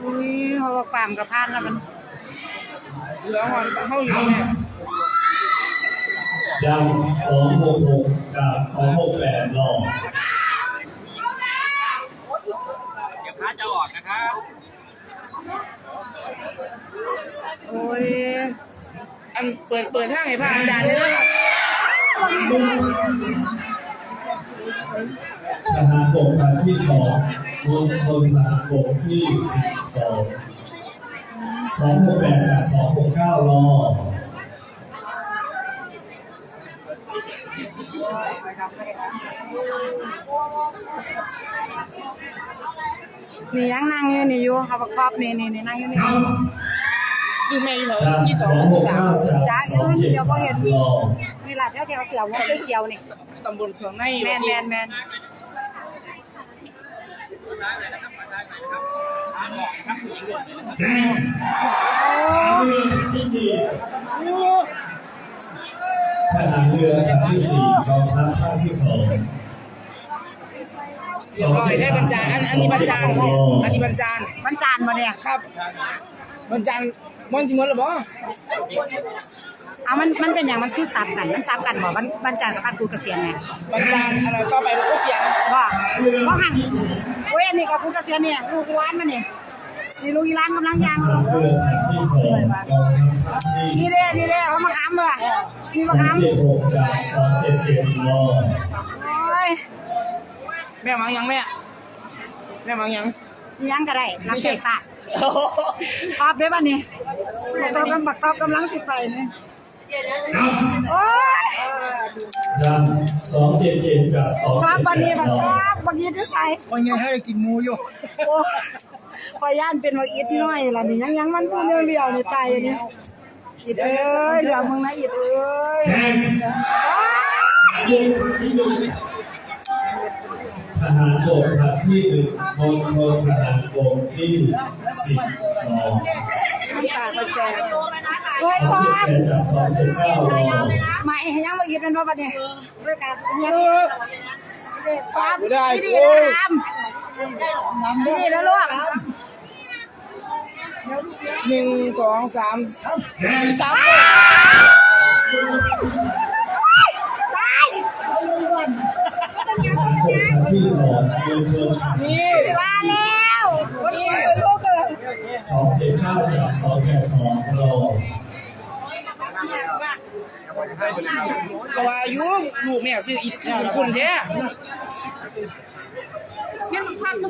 อุ้ยเขาบอกปามกับพานแล้วมัน เหลือหอนเข้าอยู่แม่ดำ266กับ268รอเดี๋ยวพระจะออกนะครับ โอ้ย อันเปิดทางให้พระอาจารย์ได้เลยทหารบกครั้งที่2มณฑลทหารบกที่12 268จาก269รอนี่ยังนั่งอยู่นี่อยู่เขาบอกครอบนี่นั่งอยู่นี่ ดูแม่อยู่แถวที่2ที่3จ้าเดี๋ยวก็เห็นนี่แหละแถวเสือวงเชียวนี่ ตำบลเขืองในแมนทหารเรือลำที่4กองทัพภาคที่2ปล่อยให้บรรจารอันนี้บรรจารอันนี้บรรจารมาเนี่ยครับบรรจารมันสิหมดหรือเปล่าเอามันเป็นอย่างมันคือซับกันบอกบรรจารกับพันกูเกษียณไงบรรจารอะไรต่อไปมันก็เสียงว่าหันเว้ยนี่กับกูเกษียณเนี่ยลูกร้านมาเนี่ยนี่ลูกร้านกำลังยางนี่เลยเขามาค้ำเลยนี่มาค้ำ276จาก277รอแม่มังยังแม่มังยังก็ได้รับใช้ศาสตร์ครอบได้ป่ะนี่บักทอบกำลังสิไปนี่โอ้ยดัง277จาก277ครับวันนี้บักทอบบักยีดที่ใส่วันนี้ให้กินหมูอยู่คอยย่านเป็นบักยีดที่น้อยล่ะนี่ยังมันพูดเรียวในใจนี่อีดเอ้ยเดี๋ยวมึงนะอีดเอ้ยทหารบกครั้งที่1มณฑลทหารบกที่12ตาประแจเฮ้ยครอบจาก279รอมายังบักยีดเป็นว่าบัดนี้ด้วยกันครับดีๆดีแล้วลูก1 2 3 ที่2นี่มาแล้วนี่ลูกเลย279จาก282รอก็ว่าอยู่ลูกแม่สิอีกคุณแท้